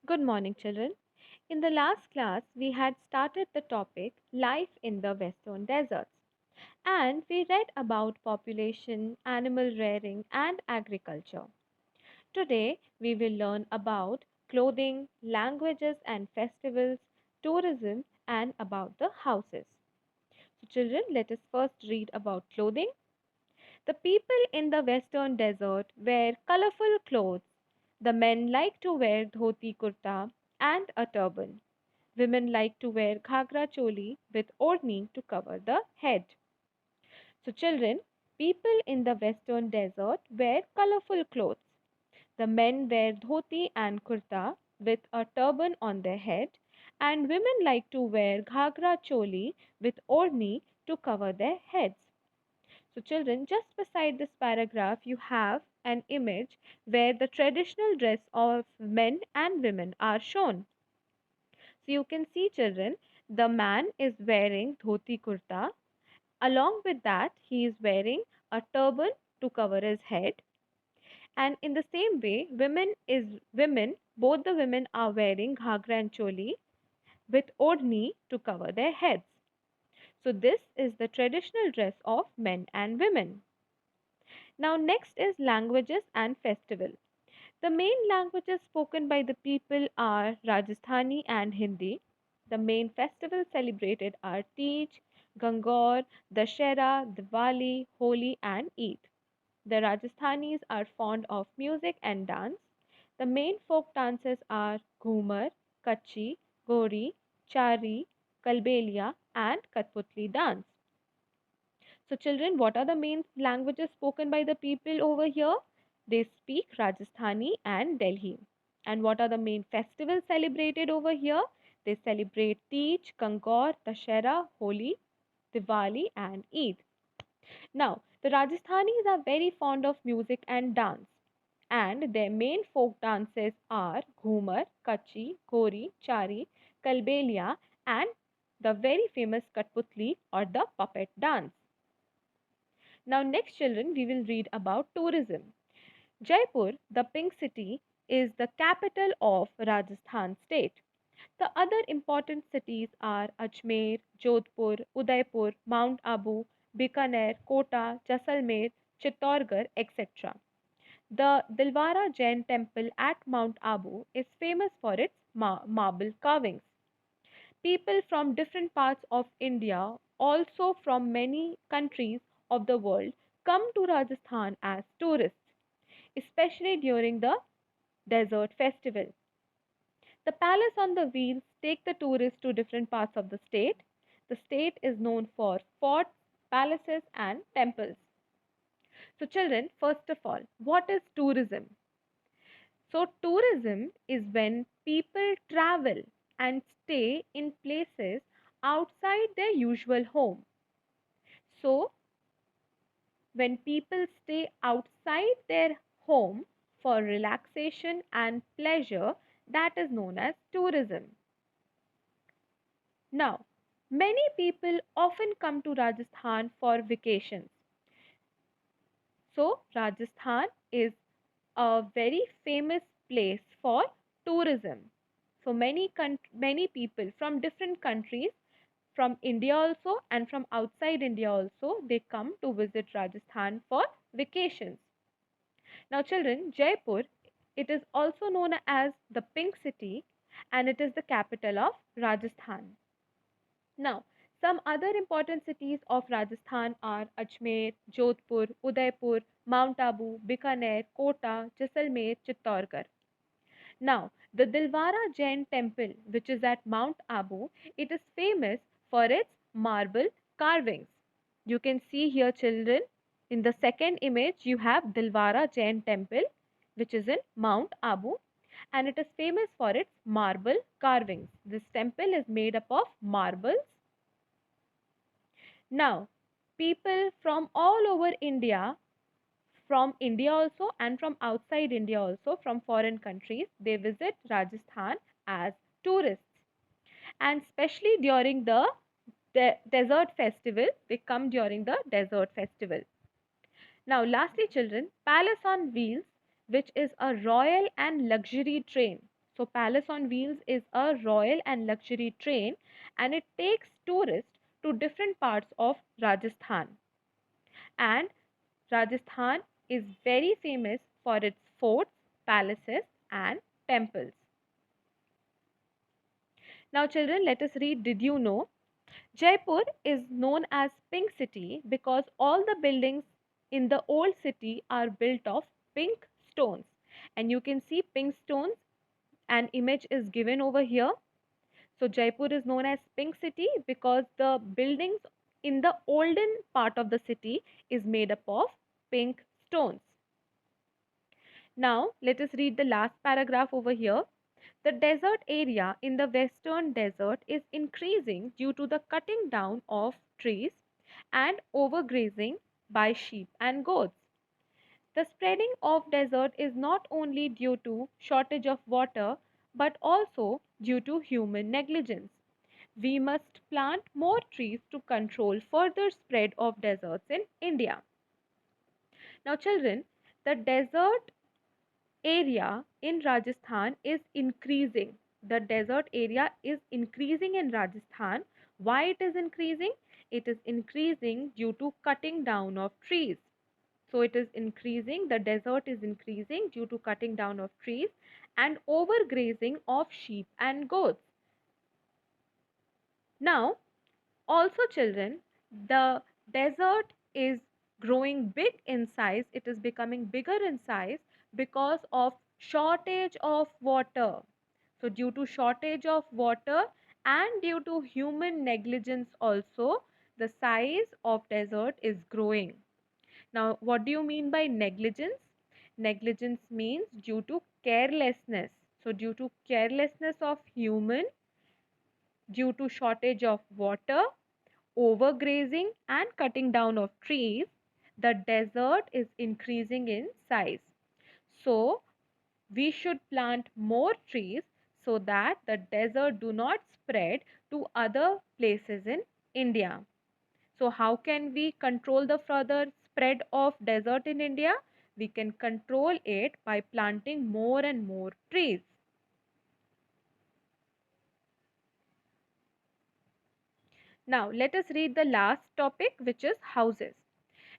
Good morning, children. In the last class, we had started the topic Life in the Western Deserts, and we read about population, animal rearing, and agriculture. Today, we will learn about clothing, languages and festivals, tourism, and about the houses. So, children, let us first read about clothing. The people in the western desert wear colorful clothes. The men like to wear dhoti kurta and a turban. Women like to wear ghagra choli with odhni to cover the head. So, children, people in the western desert wear colorful clothes. The men wear dhoti and kurta with a turban on their head, and women like to wear ghagra choli with odhni to cover their heads. So, children, just beside this paragraph, you have an image where the traditional dress of men and women are shown. So, you can see, children, the man is wearing dhoti kurta. Along with that, he is wearing a turban to cover his head. And in the same way, both the women are wearing ghagra and choli with odhni to cover their heads. So, this is the traditional dress of men and women. Now, next is languages and festival. The main languages spoken by the people are Rajasthani and Hindi. The main festivals celebrated are Tej, Gangor, Dashera, Diwali, Holi, and Eid. The Rajasthanis are fond of music and dance. The main folk dances are Ghumar, Kachi, Gori, Chari, Kalbelia, and Katputli dance. So, children, what are the main languages spoken by the people over here? They speak Rajasthani and Delhi. And what are the main festivals celebrated over here? They celebrate Tej, Gangor, Dashera, Holi, Diwali, and Eid. Now, the Rajasthanis are very fond of music and dance, and their main folk dances are Ghumar, Kachi, Gori, Chari, Kalbelia, and the very famous Katputli or the puppet dance. Now, next, children, we will read about tourism. Jaipur, the pink city, is the capital of Rajasthan state. The other important cities are Ajmer, Jodhpur, Udaipur, Mount Abu, Bikaner, Kota, Jaisalmer, Chittorgarh, etc. The Dilwara Jain temple at Mount Abu is famous for its marble carvings. People from different parts of India, also from many countries of the world, come to Rajasthan as tourists, especially during the desert festival. The palace on the wheels take the tourists to different parts of the state. The state is known for forts, palaces, and temples. So, children, first of all, what is tourism? So, tourism is when people travel and stay in places outside their usual home. So, when people stay outside their home for relaxation and pleasure, that is known as tourism. Now, many people often come to Rajasthan for vacations. So, Rajasthan is a very famous place for tourism. So, many people from different countries, from India also and from outside India also, they come to visit Rajasthan for vacations. Now, children, Jaipur, it is also known as the Pink City and it is the capital of Rajasthan. Now, some other important cities of Rajasthan are Ajmer, Jodhpur, Udaipur, Mount Abu, Bikaner, Kota, Jaisalmer, Chittorgarh. Now, the Dilwara Jain temple, which is at Mount Abu, it is famous for its marble carvings. You can see here, children, in the second image, you have Dilwara Jain temple, which is in Mount Abu, and it is famous for its marble carvings. This temple is made up of marbles. Now, people from all over India, from India also and from outside India also, from foreign countries, they visit Rajasthan as tourists. And especially during the desert festival, they come during the desert festival. Now, lastly, children, Palace on Wheels, which is a royal and luxury train. So, Palace on Wheels is a royal and luxury train, and it takes tourists to different parts of Rajasthan. And Rajasthan is very famous for its forts, palaces, and temples. Now, children, let us read Did You Know? Jaipur is known as Pink City because all the buildings in the old city are built of pink stones. And you can see pink stones, an image is given over here. So, Jaipur is known as Pink City because the buildings in the olden part of the city is made up of pink stones. Now, let us read the last paragraph over here. The desert area in the western desert is increasing due to the cutting down of trees and overgrazing by sheep and goats. The spreading of desert is not only due to shortage of water but also due to human negligence. We must plant more trees to control further spread of deserts in India. Now children, the desert area in Rajasthan is increasing. The desert area is increasing in Rajasthan. Why it is increasing? It is increasing due to cutting down of trees. So it is increasing, the desert is increasing due to cutting down of trees and overgrazing of sheep and goats. Now, also children, the desert is growing big in size, it is becoming bigger in size because of shortage of water. So due to shortage of water and due to human negligence also, the size of desert is growing. Now, what do you mean by negligence? Negligence means due to carelessness. So due to carelessness of human, due to shortage of water, overgrazing and cutting down of trees, the desert is increasing in size. So, we should plant more trees so that the desert do not spread to other places in India. So, how can we control the further spread of desert in India? We can control it by planting more and more trees. Now, let us read the last topic, which is houses.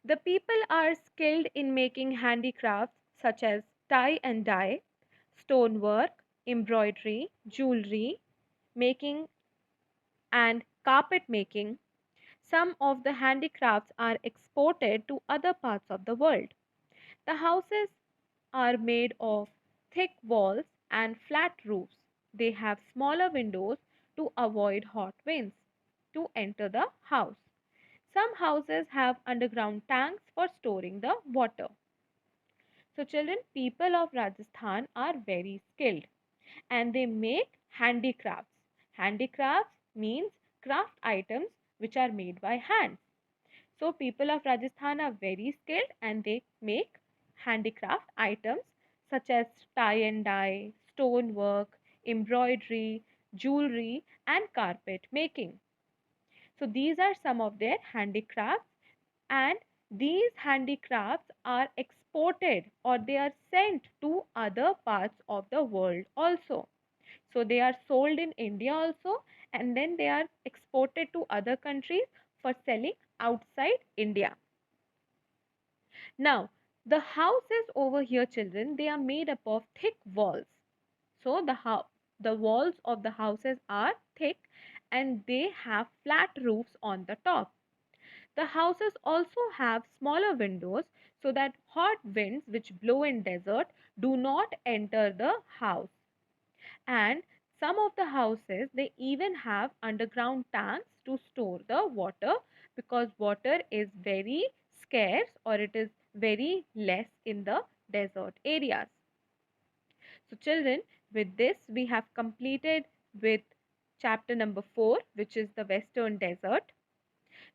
The people are skilled in making handicrafts such as tie and dye, stonework, embroidery, jewelry making, and carpet making. Some of the handicrafts are exported to other parts of the world. The houses are made of thick walls and flat roofs. They have smaller windows to avoid hot winds to enter the house. Some houses have underground tanks for storing the water. So, children, people of Rajasthan are very skilled and they make handicrafts. Handicrafts means craft items which are made by hands. So, people of Rajasthan are very skilled and they make handicraft items such as tie and dye, stonework, embroidery, jewelry, and carpet making. So, these are some of their handicrafts, and these handicrafts are exported or they are sent to other parts of the world also. So they are sold in India also, and then they are exported to other countries for selling outside India. Now, the houses over here, children, they are made up of thick walls. So the walls of the houses are thick and they have flat roofs on the top. The houses also have smaller windows so that hot winds which blow in desert do not enter the house. And some of the houses they even have underground tanks to store the water because water is very scarce or it is very less in the desert areas. So children, with this we have completed with chapter number 4, which is the Western Desert.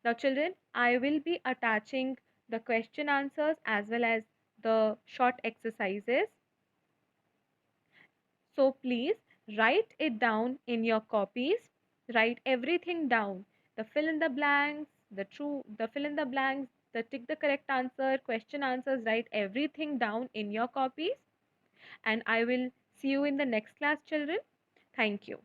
Now, children, I will be attaching the question answers as well as the short exercises. So, please write it down in your copies. Write everything down. The fill in the blanks, the fill in the blanks, the tick the correct answer, question answers, write everything down in your copies. And I will See you in the next class, children. Thank you.